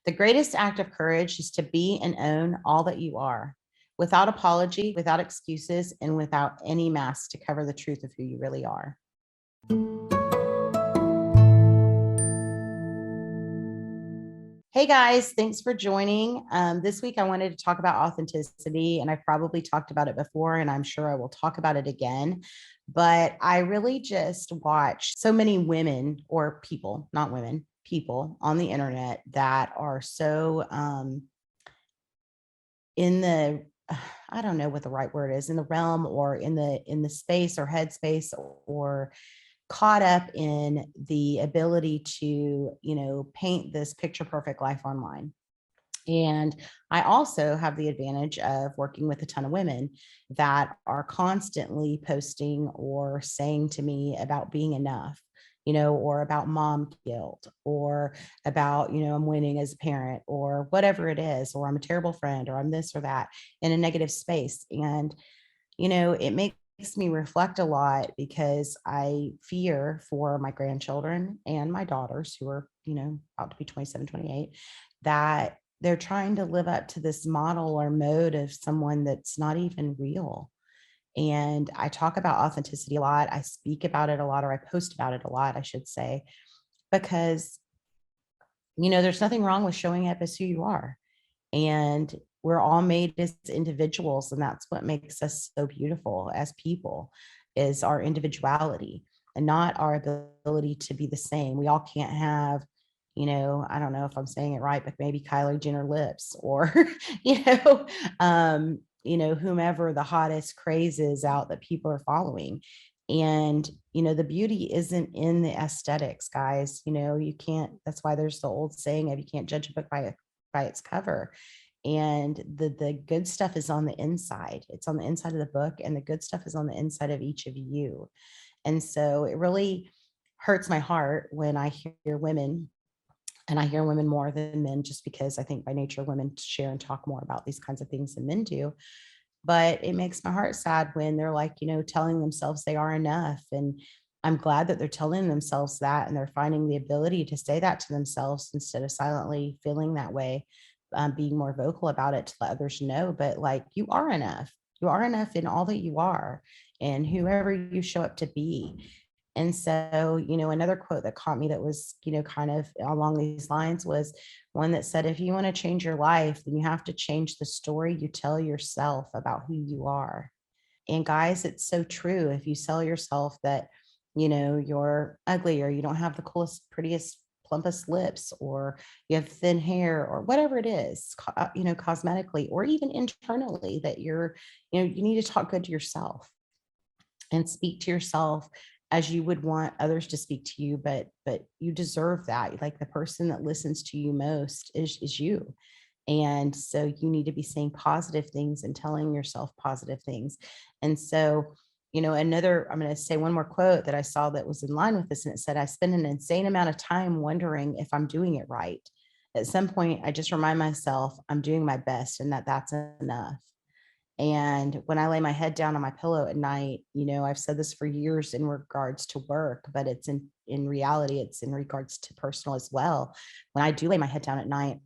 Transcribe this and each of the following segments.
The greatest act of courage is to be and own all that you are, without apology, without excuses, and without any mask to cover the truth of who you really are. Hey guys, thanks for joining. This week I wanted to talk about authenticity, and I probably talked about it before, and I'm sure I will talk about it again. But I really just watch so many women or people, not women, people on the internet that are so in the I don't know what the right word is, in the realm or in the space or headspace or caught up in the ability to, paint this picture perfect life online. And I also have the advantage of working with a ton of women that are constantly posting or saying to me about being enough, or about mom guilt, or about, I'm winning as a parent, or whatever it is, or I'm a terrible friend, or I'm this or that in a negative space. And, it makes me reflect a lot because I fear for my grandchildren and my daughters who are, about to be 27, 28, that they're trying to live up to this model or mode of someone that's not even real. And I talk about authenticity a lot. I speak about it a lot, or I post about it a lot, I should say, because, there's nothing wrong with showing up as who you are. And we're all made as individuals. And that's what makes us so beautiful as people, is our individuality and not our ability to be the same. We all can't have, I don't know if I'm saying it right, but maybe Kylie Jenner lips, or, whomever the hottest craze is out that people are following. And, the beauty isn't in the aesthetics, guys. You can't, that's why there's the old saying of you can't judge a book by its cover. And the good stuff is on the inside. It's on the inside of the book, and the good stuff is on the inside of each of you. And so it really hurts my heart when I hear women, and I hear women more than men, just because I think by nature women share and talk more about these kinds of things than men do. But it makes my heart sad when they're like, telling themselves they are enough. And I'm glad that they're telling themselves that, and they're finding the ability to say that to themselves instead of silently feeling that way, being more vocal about it to let others know. But like, you are enough. You are enough in all that you are and whoever you show up to be. And so, another quote that caught me that was, kind of along these lines was one that said, if you want to change your life, then you have to change the story you tell yourself about who you are. And guys, it's so true. If you sell yourself that, you're ugly, or you don't have the coolest, prettiest, plumpest lips, or you have thin hair, or whatever it is, cosmetically, or even internally, that you need to talk good to yourself and speak to yourself as you would want others to speak to you. But you deserve that. Like, the person that listens to you most is you. And so you need to be saying positive things and telling yourself positive things. And so, I'm going to say one more quote that I saw that was in line with this. And it said, I spend an insane amount of time wondering if I'm doing it right. At some point, I just remind myself I'm doing my best and that's enough. And when I lay my head down on my pillow at night, I've said this for years in regards to work, but it's in reality, it's in regards to personal as well. When I do lay my head down at night,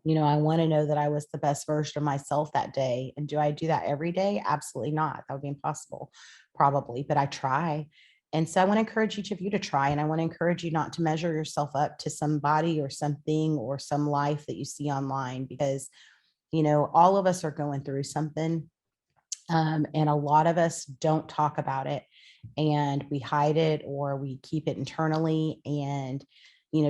I want to know that I was the best version of myself that day. And do I do that every day? Absolutely not. That would be impossible, probably, but I try. And so I want to encourage each of you to try. And I want to encourage you not to measure yourself up to somebody or something or some life that you see online, because all of us are going through something. And a lot of us don't talk about it, and we hide it, or we keep it internally and,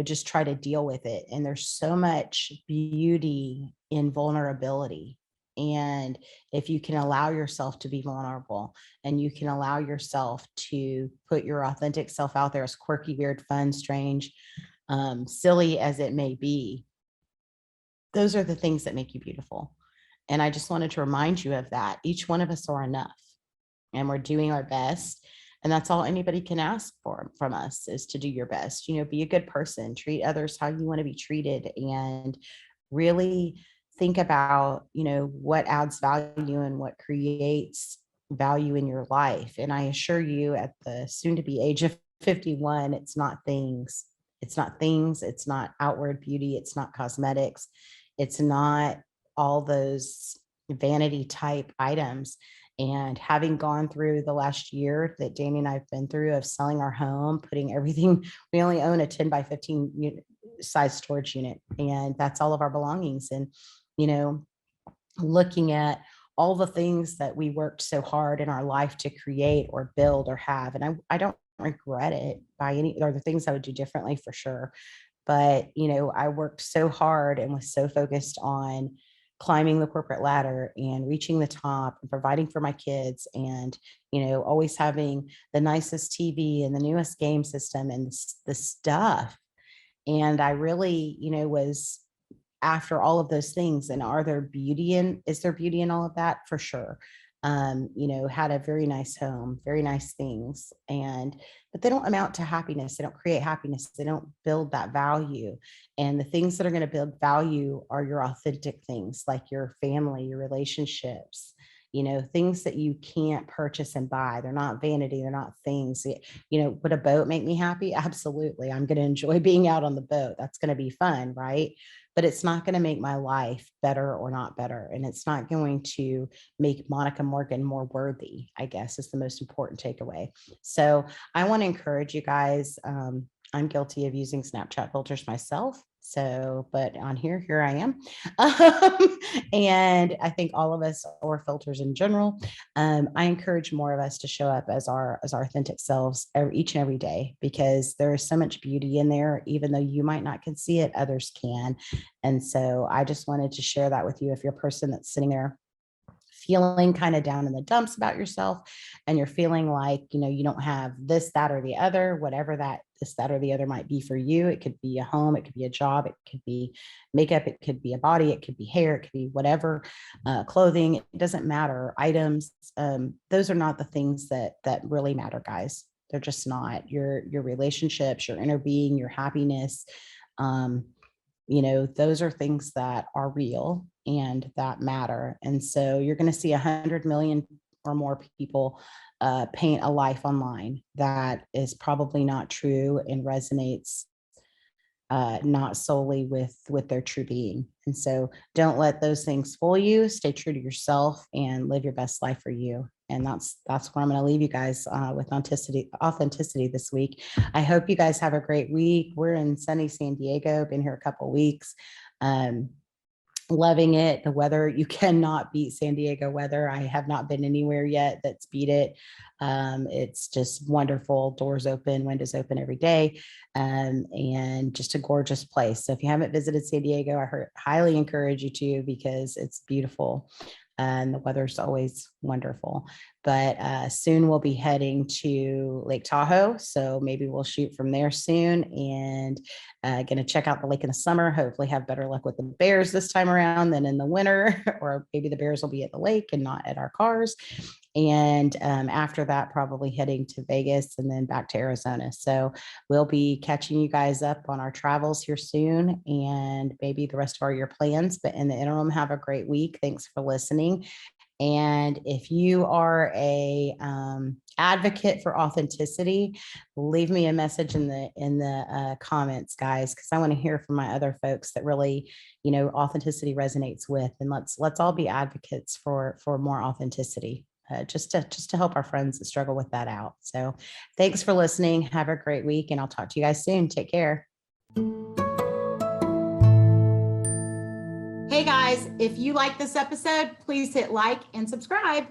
just try to deal with it. And there's so much beauty in vulnerability. And if you can allow yourself to be vulnerable, and you can allow yourself to put your authentic self out there, as quirky, weird, fun, strange, silly as it may be, those are the things that make you beautiful. And I just wanted to remind you of that. Each one of us are enough, and we're doing our best. And that's all anybody can ask for from us, is to do your best. Be a good person, treat others how you want to be treated, and really think about, what adds value and what creates value in your life. And I assure you, at the soon to be age of 51, it's not things. It's not things, it's not outward beauty, it's not cosmetics, it's not all those vanity type items. And having gone through the last year that Danny and I've been through of selling our home, putting everything, we only own a 10 by 15 size storage unit, and that's all of our belongings. And, you know, looking at all the things that we worked so hard in our life to create or build or have. And I don't regret it by any, or the things I would do differently for sure. But, you know, I worked so hard and was so focused on climbing the corporate ladder and reaching the top and providing for my kids and, you know, always having the nicest TV and the newest game system and the stuff. And I really, you know, was after all of those things. And is there beauty in all of that? For sure. You know, had a very nice home, very nice things, but they don't amount to happiness. They don't create happiness. They don't build that value. And the things that are going to build value are your authentic things, like your family, your relationships, you know, things that you can't purchase and buy. They're not vanity. They're not things. You know, would a boat make me happy? Absolutely. I'm going to enjoy being out on the boat. That's going to be fun, right? But it's not going to make my life better or not better. And it's not going to make Monica Morgan more worthy, I guess, is the most important takeaway. So I want to encourage you guys. I'm guilty of using Snapchat filters myself. So, but on here I am. And I think all of us, or filters in general, I encourage more of us to show up as our authentic selves each and every day, because there is so much beauty in there. Even though you might not can see it, others can. And so I just wanted to share that with you. If you're a person that's sitting there feeling kind of down in the dumps about yourself, and you're feeling like, you know, you don't have this, that, or the other, whatever that this, that, or the other might be for you. It could be a home, it could be a job, it could be makeup, it could be a body, it could be hair, it could be whatever, clothing, it doesn't matter, items. Those are not the things that really matter, guys. They're just not. Your relationships, your inner being, your happiness, you know, those are things that are real and that matter. And so you're going to see 100 million or more people paint a life online that is probably not true and resonates not solely with their true being. And so don't let those things fool you. Stay true to yourself and live your best life for you. And that's where I'm going to leave you guys with authenticity this week. I hope you guys have a great week. We're in sunny San Diego, been here a couple of weeks. Loving it. The weather, you cannot beat San Diego weather. I have not been anywhere yet that's beat it. It's just wonderful. Doors open, windows open every day, and just a gorgeous place. So if you haven't visited San Diego, highly encourage you to, because it's beautiful. And the weather's always wonderful. But soon we'll be heading to Lake Tahoe. So maybe we'll shoot from there soon, and going to check out the lake in the summer. Hopefully have better luck with the bears this time around than in the winter, or maybe the bears will be at the lake and not at our cars. And after that, probably heading to Vegas and then back to Arizona. So we'll be catching you guys up on our travels here soon, and maybe the rest of our year plans. But in the interim, have a great week. Thanks for listening. And if you are a advocate for authenticity, leave me a message in the comments, guys, because I want to hear from my other folks that really, you know, authenticity resonates with. And let's all be advocates for more authenticity. Just to help our friends that struggle with that out. So thanks for listening. Have a great week, and I'll talk to you guys soon. Take care. Hey guys, if you like this episode, please hit like and subscribe.